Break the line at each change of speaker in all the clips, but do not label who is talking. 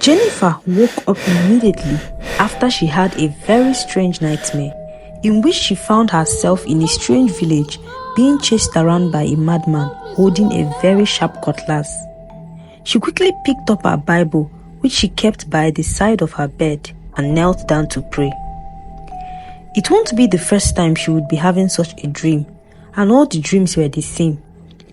Jennifer woke up immediately after she had a very strange nightmare in which she found herself in a strange village being chased around by a madman holding a very sharp cutlass. She quickly picked up her Bible, which she kept by the side of her bed, and knelt down to pray. It won't be the first time she would be having such a dream, and all the dreams were the same.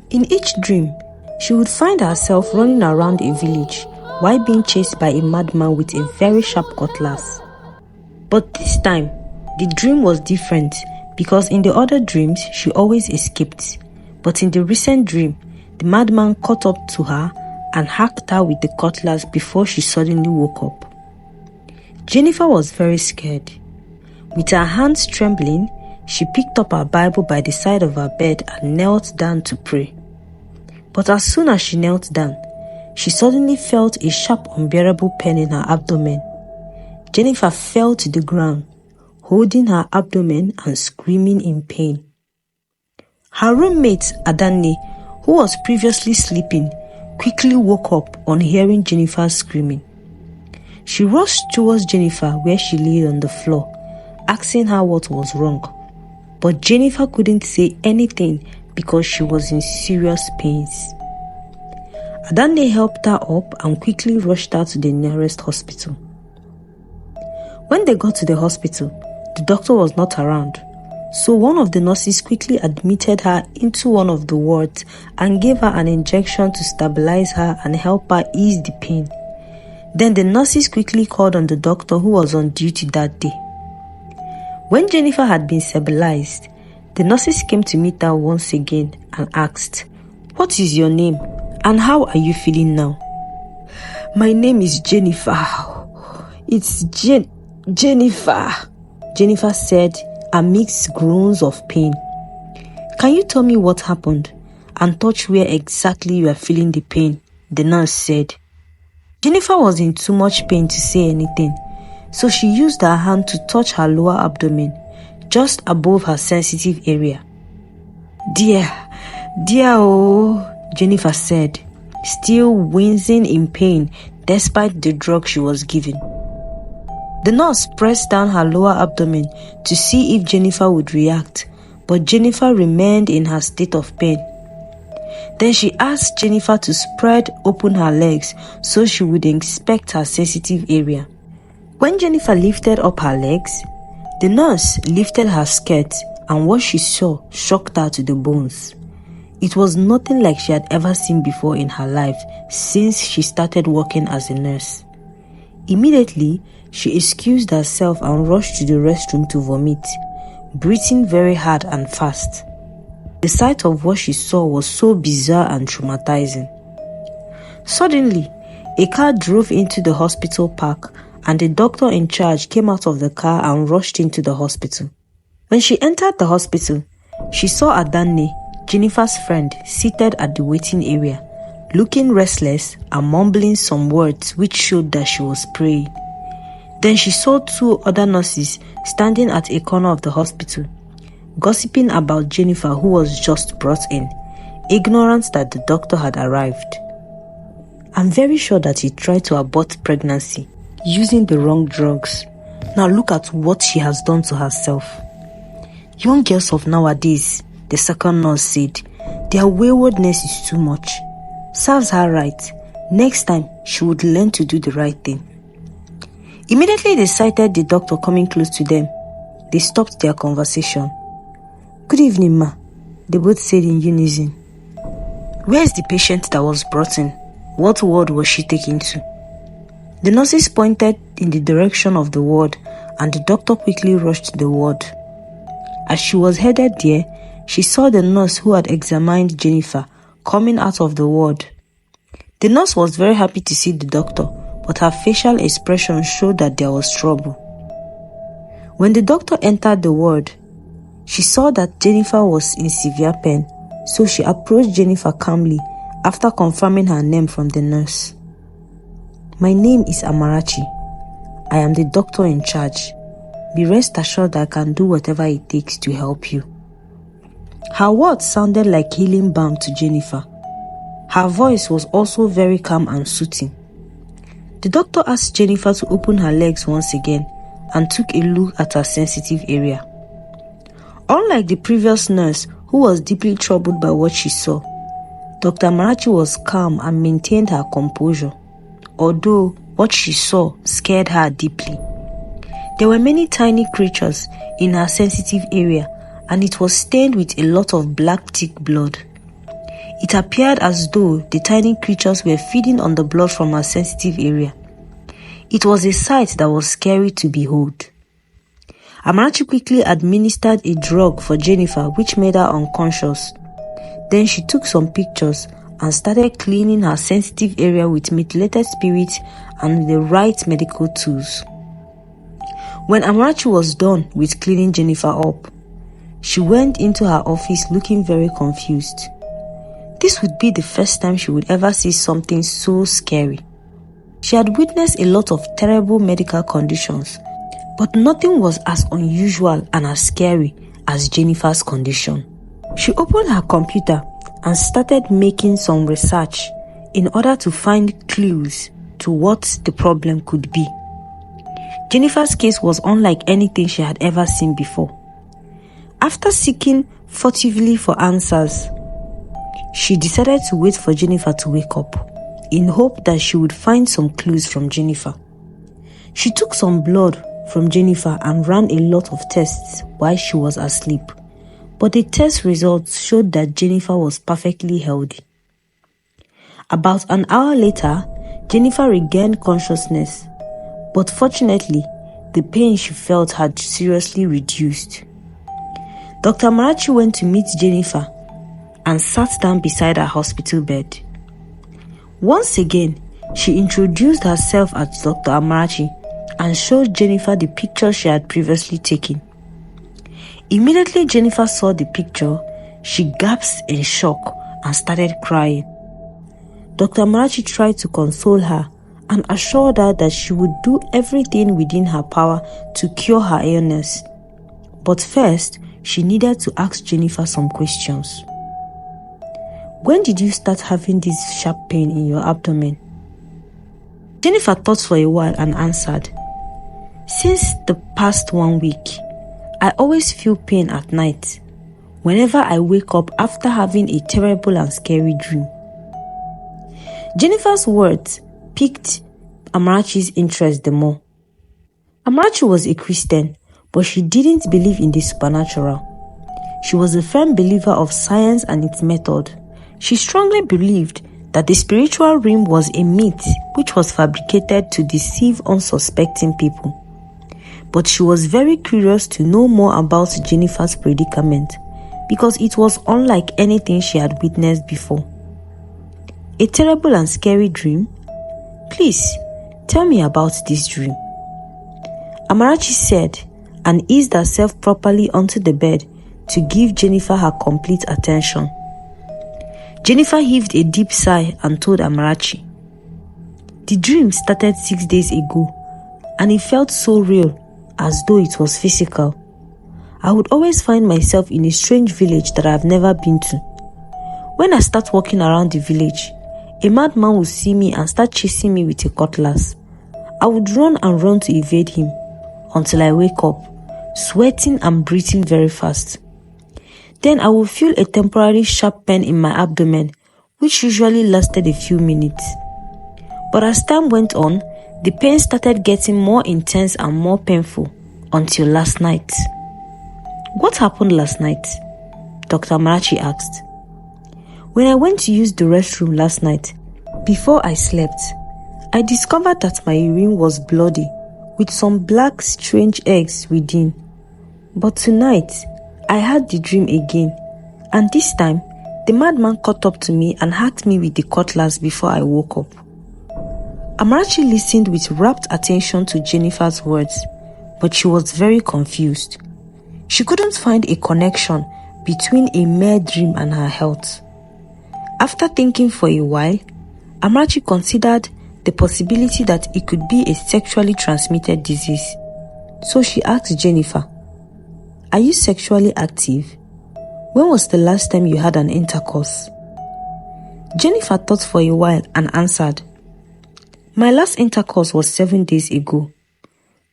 In each dream, she would find herself running around a village while being chased by a madman with a very sharp cutlass. But this time, the dream was different because in the other dreams, she always escaped. But in the recent dream, the madman caught up to her and hacked her with the cutlass before she suddenly woke up. Jennifer was very scared. With her hands trembling, she picked up her Bible by the side of her bed and knelt down to pray. But as soon as she knelt down, she suddenly felt a sharp, unbearable pain in her abdomen. Jennifer fell to the ground, holding her abdomen and screaming in pain. Her roommate, Adanne, who was previously sleeping, quickly woke up on hearing Jennifer screaming. She rushed towards Jennifer where she lay on the floor, asking her what was wrong. But Jennifer couldn't say anything because she was in serious pains. Adanne helped her up and quickly rushed her to the nearest hospital. When they got to the hospital, the doctor was not around, so one of the nurses quickly admitted her into one of the wards and gave her an injection to stabilize her and help her ease the pain. Then the nurses quickly called on the doctor who was on duty that day. When Jennifer had been stabilized, the nurses came to meet her once again and asked, "What is your name and how are you feeling now?" "My name is Jennifer. It's Jennifer," Jennifer said amidst groans of pain. "Can you tell me what happened and touch where exactly you are feeling the pain?" the nurse said. Jennifer was in too much pain to say anything, so she used her hand to touch her lower abdomen, just above her sensitive area. Dear, oh, Jennifer said, still wincing in pain despite the drug she was given. The nurse pressed down her lower abdomen to see if Jennifer would react, but Jennifer remained in her state of pain. Then she asked Jennifer to spread open her legs so she would inspect her sensitive area. When Jennifer lifted up her legs, the nurse lifted her skirt and what she saw shocked her to the bones. It was nothing like she had ever seen before in her life since she started working as a nurse. Immediately, she excused herself and rushed to the restroom to vomit, breathing very hard and fast. The sight of what she saw was so bizarre and traumatizing. Suddenly, a car drove into the hospital park and the doctor in charge came out of the car and rushed into the hospital. When she entered the hospital, she saw Adanne, Jennifer's friend, seated at the waiting area, looking restless and mumbling some words which showed that she was praying. Then she saw two other nurses standing at a corner of the hospital, gossiping about Jennifer who was just brought in, ignorant that the doctor had arrived. I'm very sure that he tried to abort pregnancy using the wrong drugs. Now look at what she has done to herself. Young girls of nowadays, the second nurse said, their waywardness is too much. Serves her right. Next time, she would learn to do the right thing. Immediately they sighted the doctor coming close to them. They stopped their conversation. Good evening, ma, they both said in unison. Where is the patient that was brought in? What ward was she taken to? The nurses pointed in the direction of the ward and the doctor quickly rushed to the ward. As she was headed there, she saw the nurse who had examined Jennifer coming out of the ward. The nurse was very happy to see the doctor, but her facial expression showed that there was trouble. When the doctor entered the ward, she saw that Jennifer was in severe pain, so she approached Jennifer calmly after confirming her name from the nurse. My name is Amarachi. I am the doctor in charge. Be rest assured that I can do whatever it takes to help you. Her words sounded like healing balm to Jennifer. Her voice was also very calm and soothing. The doctor asked Jennifer to open her legs once again and took a look at her sensitive area. Unlike the previous nurse, who was deeply troubled by what she saw, Dr. Amarachi was calm and maintained her composure, although what she saw scared her deeply. There were many tiny creatures in her sensitive area, and it was stained with a lot of black thick blood. It appeared as though the tiny creatures were feeding on the blood from her sensitive area. It was a sight that was scary to behold. Amarachi quickly administered a drug for Jennifer which made her unconscious. Then she took some pictures and started cleaning her sensitive area with methylated spirit and the right medical tools. When Amarachi was done with cleaning Jennifer up, she went into her office looking very confused. This would be the first time she would ever see something so scary. She had witnessed a lot of terrible medical conditions, but nothing was as unusual and as scary as Jennifer's condition. She opened her computer and started making some research in order to find clues to what the problem could be. Jennifer's case was unlike anything she had ever seen before. After seeking furtively for answers, she decided to wait for Jennifer to wake up, in hope that she would find some clues from Jennifer. She took some blood from Jennifer and ran a lot of tests while she was asleep, but the test results showed that Jennifer was perfectly healthy. About an hour later, Jennifer regained consciousness, but fortunately, the pain she felt had seriously reduced. Dr. Amarachi went to meet Jennifer and sat down beside her hospital bed. Once again, she introduced herself as Dr. Amarachi and showed Jennifer the picture she had previously taken. Immediately Jennifer saw the picture, she gasped in shock and started crying. Dr. Amarachi tried to console her and assured her that she would do everything within her power to cure her illness. But first, she needed to ask Jennifer some questions. When did you start having this sharp pain in your abdomen? Jennifer thought for a while and answered, Since the past 1 week, I always feel pain at night, whenever I wake up after having a terrible and scary dream. Jennifer's words piqued Amarachi's interest the more. Amarachi was a Christian, but she didn't believe in the supernatural. She was a firm believer of science and its method. She strongly believed that the spiritual realm was a myth which was fabricated to deceive unsuspecting people. But she was very curious to know more about Jennifer's predicament because it was unlike anything she had witnessed before. A terrible and scary dream? Please, tell me about this dream. Amarachi said and eased herself properly onto the bed to give Jennifer her complete attention. Jennifer heaved a deep sigh and told Amarachi, The dream started 6 days ago and it felt so real, as though it was physical. I would always find myself in a strange village that I have never been to. When I start walking around the village, a madman would see me and start chasing me with a cutlass. I would run and run to evade him until I wake up, sweating and breathing very fast. Then I would feel a temporary sharp pain in my abdomen, which usually lasted a few minutes. But as time went on, the pain started getting more intense and more painful until last night. What happened last night? Dr. Amarachi asked. When I went to use the restroom last night, before I slept, I discovered that my urine was bloody with some black strange eggs within. But tonight, I had the dream again, and this time, the madman caught up to me and hacked me with the cutlass before I woke up. Amarachi listened with rapt attention to Jennifer's words, but she was very confused. She couldn't find a connection between a mere dream and her health. After thinking for a while, Amarachi considered the possibility that it could be a sexually transmitted disease. So she asked Jennifer, Are you sexually active? When was the last time you had an intercourse? Jennifer thought for a while and answered, My last intercourse was 7 days ago,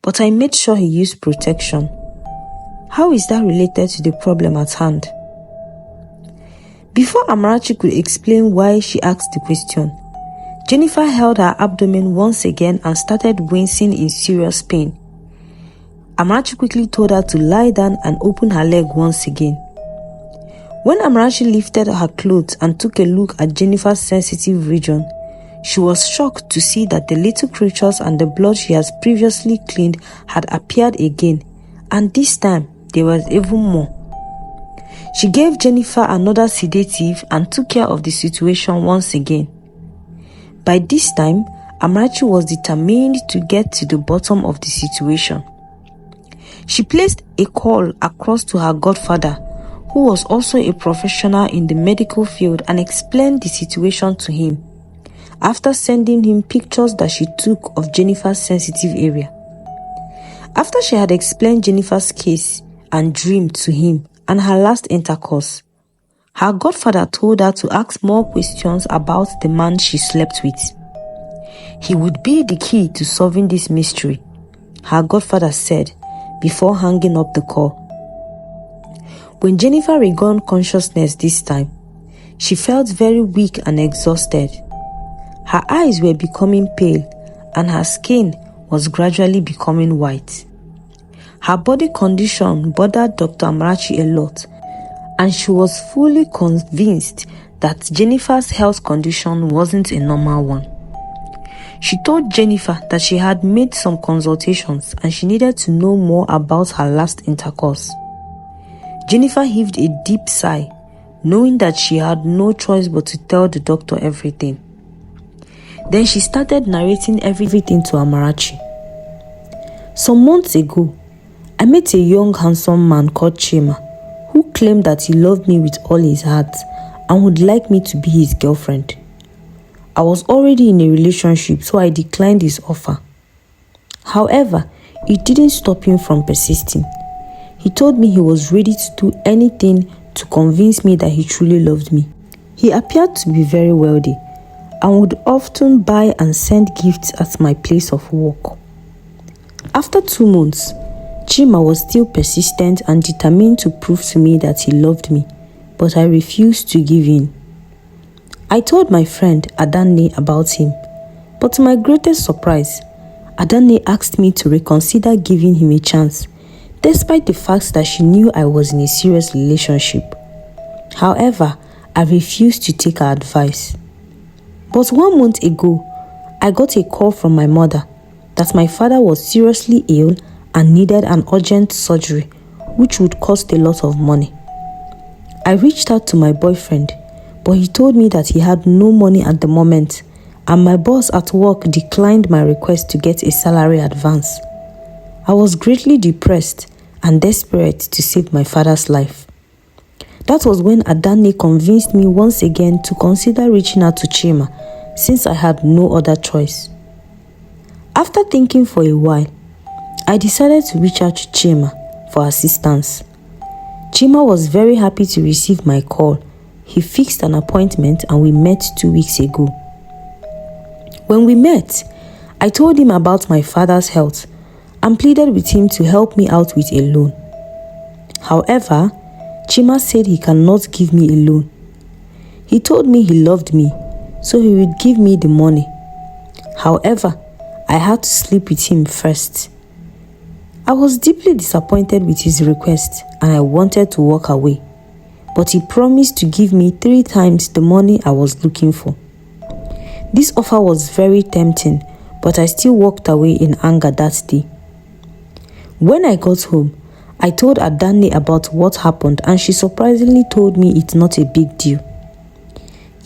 but I made sure he used protection. How is that related to the problem at hand? Before Amarachi could explain why she asked the question, Jennifer held her abdomen once again and started wincing in serious pain. Amarachi quickly told her to lie down and open her leg once again. When Amarachi lifted her clothes and took a look at Jennifer's sensitive region, she was shocked to see that the little creatures and the blood she has previously cleaned had appeared again, and this time there was even more. She gave Jennifer another sedative and took care of the situation once again. By this time, Amarachi was determined to get to the bottom of the situation. She placed a call across to her godfather, who was also a professional in the medical field, and explained the situation to him, after sending him pictures that she took of Jennifer's sensitive area. After she had explained Jennifer's case and dream to him and her last intercourse, her godfather told her to ask more questions about the man she slept with. He would be the key to solving this mystery, her godfather said before hanging up the call. When Jennifer regained consciousness this time, she felt very weak and exhausted. Her eyes were becoming pale and her skin was gradually becoming white. Her body condition bothered Dr. Amarachi a lot, and she was fully convinced that Jennifer's health condition wasn't a normal one. She told Jennifer that she had made some consultations and she needed to know more about her last intercourse. Jennifer heaved a deep sigh, knowing that she had no choice but to tell the doctor everything. Then she started narrating everything to Amarachi. Some months ago, I met a young handsome man called Chima, who claimed that he loved me with all his heart and would like me to be his girlfriend. I was already in a relationship, so I declined his offer. However, it didn't stop him from persisting. He told me he was ready to do anything to convince me that he truly loved me. He appeared to be very wealthy and would often buy and send gifts at my place of work. After 2 months, Chima was still persistent and determined to prove to me that he loved me, but I refused to give in. I told my friend Adanne about him, but to my greatest surprise, Adanne asked me to reconsider giving him a chance, despite the fact that she knew I was in a serious relationship. However, I refused to take her advice. But 1 month ago, I got a call from my mother that my father was seriously ill and needed an urgent surgery, which would cost a lot of money. I reached out to my boyfriend, but he told me that he had no money at the moment, and my boss at work declined my request to get a salary advance. I was greatly depressed and desperate to save my father's life. That was when Adanne convinced me once again to consider reaching out to Chima, since I had no other choice. After thinking for a while, I decided to reach out to Chima for assistance. Chima was very happy to receive my call. He fixed an appointment and we met 2 weeks ago. When we met, I told him about my father's health and pleaded with him to help me out with a loan. However, Chima said he cannot give me a loan. He told me he loved me, so he would give me the money. However, I had to sleep with him first. I was deeply disappointed with his request and I wanted to walk away, but he promised to give me 3 times the money I was looking for. This offer was very tempting, but I still walked away in anger that day. When I got home, I told Adanne about what happened and she surprisingly told me it's not a big deal.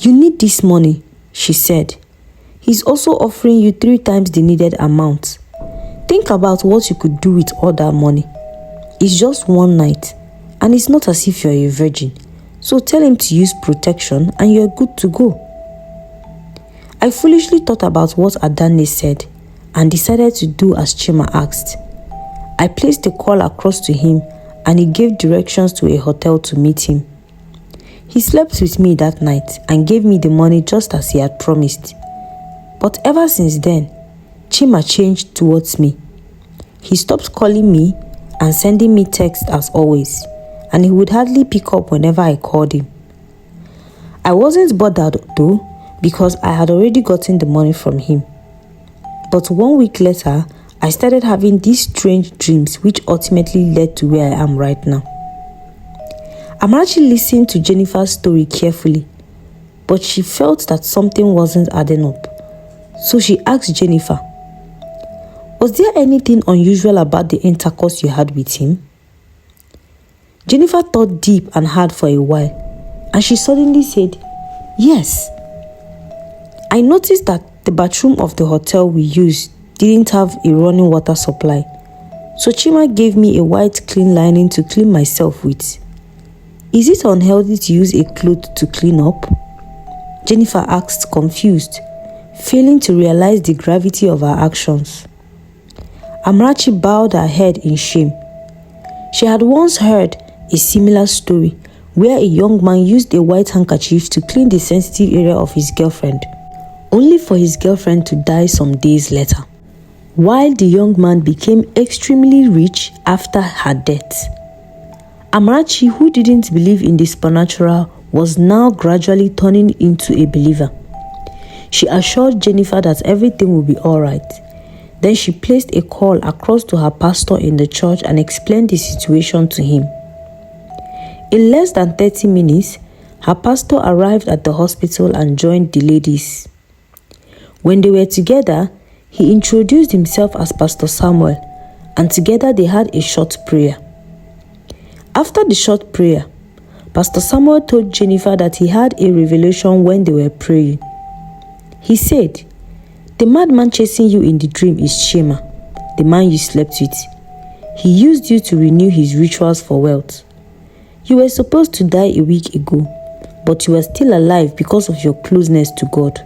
"You need this money," she said. "He's also offering you 3 times the needed amount. Think about what you could do with all that money. It's just 1 night, and it's not as if you're a virgin, so tell him to use protection and you're good to go." I foolishly thought about what Adanne said and decided to do as Chima asked. I placed the call across to him and he gave directions to a hotel to meet him. He slept with me that night and gave me the money just as he had promised. But ever since then, Chima changed towards me. He stopped calling me and sending me texts as always, and he would hardly pick up whenever I called him. I wasn't bothered though, because I had already gotten the money from him. But 1 week later, I started having these strange dreams which ultimately led to where I am right now. I'm actually listening to Jennifer's story carefully, but she felt that something wasn't adding up. So she asked Jennifer, "Was there anything unusual about the intercourse you had with him?" Jennifer thought deep and hard for a while, and she suddenly said, "Yes. I noticed that the bathroom of the hotel we used didn't have a running water supply, so Chima gave me a white clean lining to clean myself with. Is it unhealthy to use a cloth to clean up?" Jennifer asked, confused, failing to realize the gravity of her actions. Amarachi bowed her head in shame. She had once heard a similar story where a young man used a white handkerchief to clean the sensitive area of his girlfriend, only for his girlfriend to die some days later, while the young man became extremely rich after her death. Amarachi, who didn't believe in the supernatural, was now gradually turning into a believer. She assured Jennifer that everything would be alright. Then she placed a call across to her pastor in the church and explained the situation to him. In less than 30 minutes, her pastor arrived at the hospital and joined the ladies. When they were together, he introduced himself as Pastor Samuel, and together they had a short prayer. After the short prayer, Pastor Samuel told Jennifer that he had a revelation when they were praying. He said, "The madman chasing you in the dream is Shema, the man you slept with. He used you to renew his rituals for wealth. You were supposed to die a week ago, but you are still alive because of your closeness to God.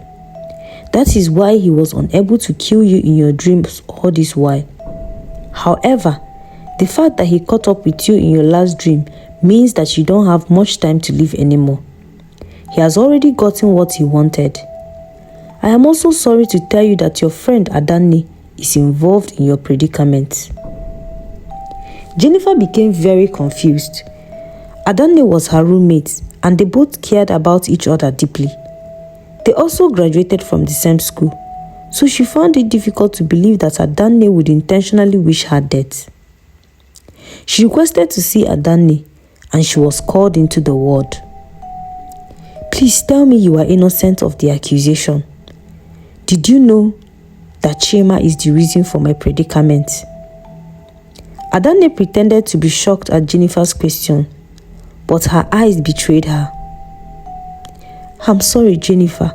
That is why he was unable to kill you in your dreams all this while. However, the fact that he caught up with you in your last dream means that you don't have much time to live anymore. He has already gotten what he wanted. I am also sorry to tell you that your friend Adanne is involved in your predicament." Jennifer became very confused. Adanne was her roommate, and they both cared about each other deeply. They also graduated from the same school, so she found it difficult to believe that Adanne would intentionally wish her death. She requested to see Adanne, and she was called into the ward. "Please tell me you are innocent of the accusation. Did you know that Chima is the reason for my predicament?" Adanne pretended to be shocked at Jennifer's question, but her eyes betrayed her. "I'm sorry, Jennifer.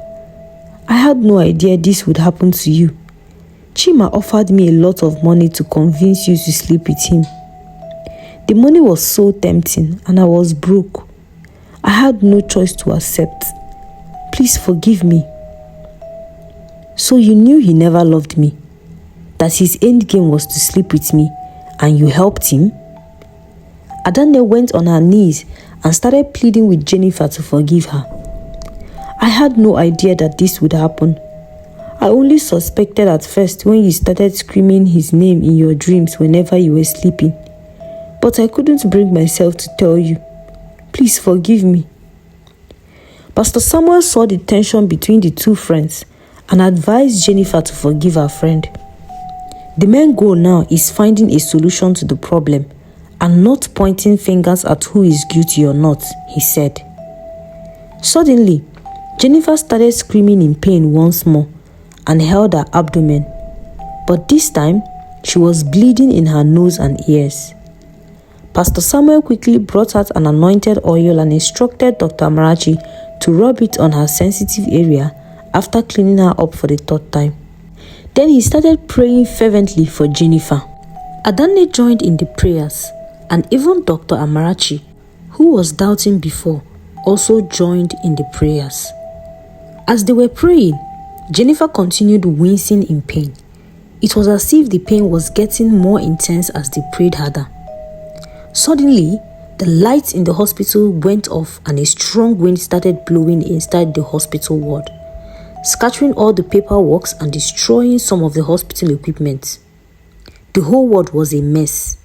I had no idea this would happen to you. Chima offered me a lot of money to convince you to sleep with him. The money was so tempting and I was broke. I had no choice to accept. Please forgive me." "So you knew he never loved me, that his end game was to sleep with me, and you helped him?" Adanne went on her knees and started pleading with Jennifer to forgive her. "I had no idea that this would happen. I only suspected at first when you started screaming his name in your dreams whenever you were sleeping. But I couldn't bring myself to tell you. Please forgive me." Pastor Samuel saw the tension between the two friends and advised Jennifer to forgive her friend. "The main goal now is finding a solution to the problem and not pointing fingers at who is guilty or not," he said. Suddenly, Jennifer started screaming in pain once more and held her abdomen, but this time she was bleeding in her nose and ears. Pastor Samuel quickly brought out an anointed oil and instructed Dr. Amarachi to rub it on her sensitive area after cleaning her up for the third time. Then he started praying fervently for Jennifer. Adanne joined in the prayers, and even Dr. Amarachi, who was doubting before, also joined in the prayers. As they were praying, Jennifer continued wincing in pain. It was as if the pain was getting more intense as they prayed harder. Suddenly, the lights in the hospital went off and a strong wind started blowing inside the hospital ward. scattering all the paperwork and destroying some of the hospital equipment. The whole world was a mess.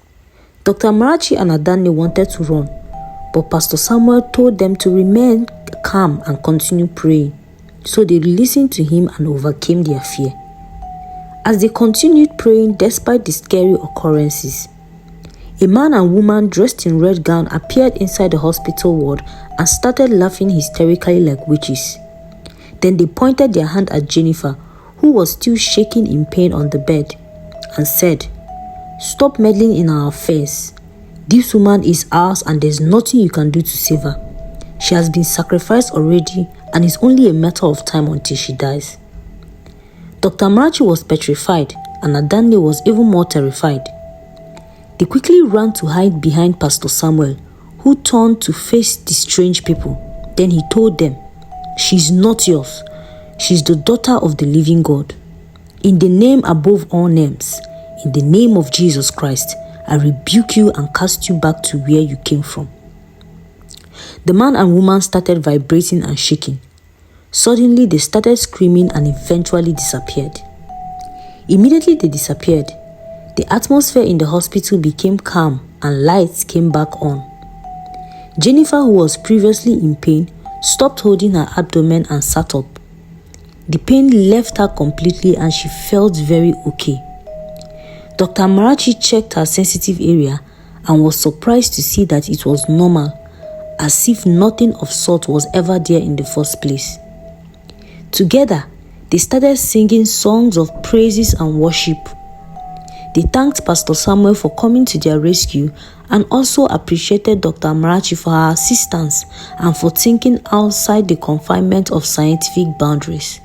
Dr. Marachi and Adanne wanted to run, but Pastor Samuel told them to remain calm and continue praying. So they listened to him and overcame their fear. As they continued praying despite the scary occurrences, a man and woman dressed in red gown appeared inside the hospital ward and started laughing hysterically like witches. Then they pointed their hand at Jennifer, who was still shaking in pain on the bed, and said, "Stop meddling in our affairs. This woman is ours and there's nothing you can do to save her. She has been sacrificed already and it's only a matter of time until she dies." Dr. Marachi was petrified and Adanne was even more terrified. They quickly ran to hide behind Pastor Samuel, who turned to face the strange people. Then he told them, "She's not yours. She's the daughter of the living God. In the name above all names, in the name of Jesus Christ, I rebuke you and cast you back to where you came from." The man and woman started vibrating and shaking. Suddenly, they started screaming and eventually disappeared. Immediately they disappeared, the atmosphere in the hospital became calm and lights came back on. Jennifer, who was previously in pain, stopped holding her abdomen and sat up. The pain left her completely and she felt very okay. Dr. Marachi checked her sensitive area and was surprised to see that it was normal, as if nothing of sort was ever there in the first place. Together, they started singing songs of praises and worship. They thanked Pastor Samuel for coming to their rescue and also appreciated Dr. Marachi for her assistance and for thinking outside the confinement of scientific boundaries.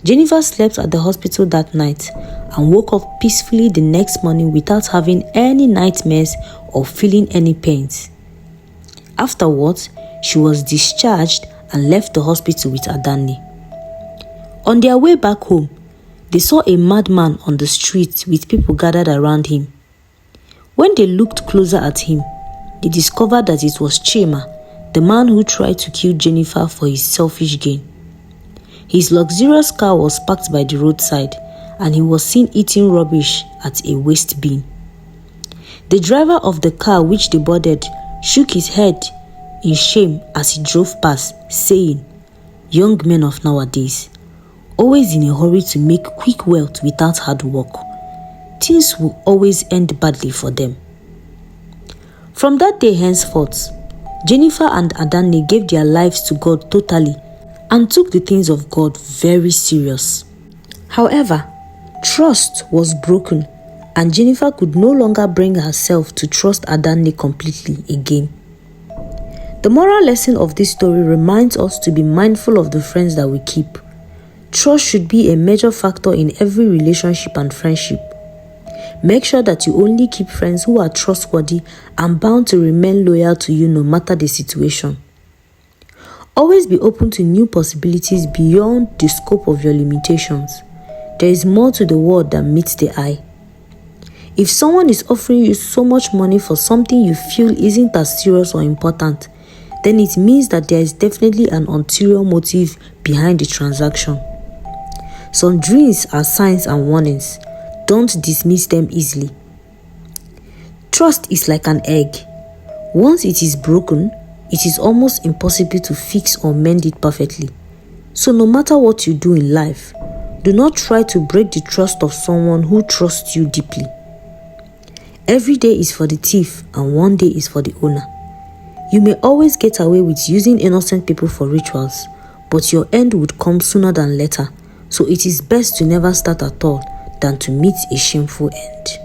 Jennifer slept at the hospital that night and woke up peacefully the next morning without having any nightmares or feeling any pains. Afterwards, she was discharged and left the hospital with Adanne. On their way back home, they saw a madman on the street with people gathered around him. When they looked closer at him, they discovered that it was Chima, the man who tried to kill Jennifer for his selfish gain. His luxurious car was parked by the roadside and he was seen eating rubbish at a waste bin. The driver of the car which they boarded shook his head in shame as he drove past, saying, "Young men of nowadays, always in a hurry to make quick wealth without hard work. Things will always end badly for them." From that day henceforth, Jennifer and Adanne gave their lives to God totally and took the things of God very serious. However, trust was broken and Jennifer could no longer bring herself to trust Adanne completely again. The moral lesson of this story reminds us to be mindful of the friends that we keep. Trust should be a major factor in every relationship and friendship. Make sure that you only keep friends who are trustworthy and bound to remain loyal to you no matter the situation. Always be open to new possibilities beyond the scope of your limitations. There is more to the world than meets the eye. If someone is offering you so much money for something you feel isn't as serious or important, then it means that there is definitely an ulterior motive behind the transaction. Some dreams are signs and warnings. Don't dismiss them easily. Trust is like an egg. Once it is broken, it is almost impossible to fix or mend it perfectly. So no matter what you do in life, do not try to break the trust of someone who trusts you deeply. Every day is for the thief and one day is for the owner. You may always get away with using innocent people for rituals, but your end would come sooner than later, so it is best to never start at all than to meet a shameful end.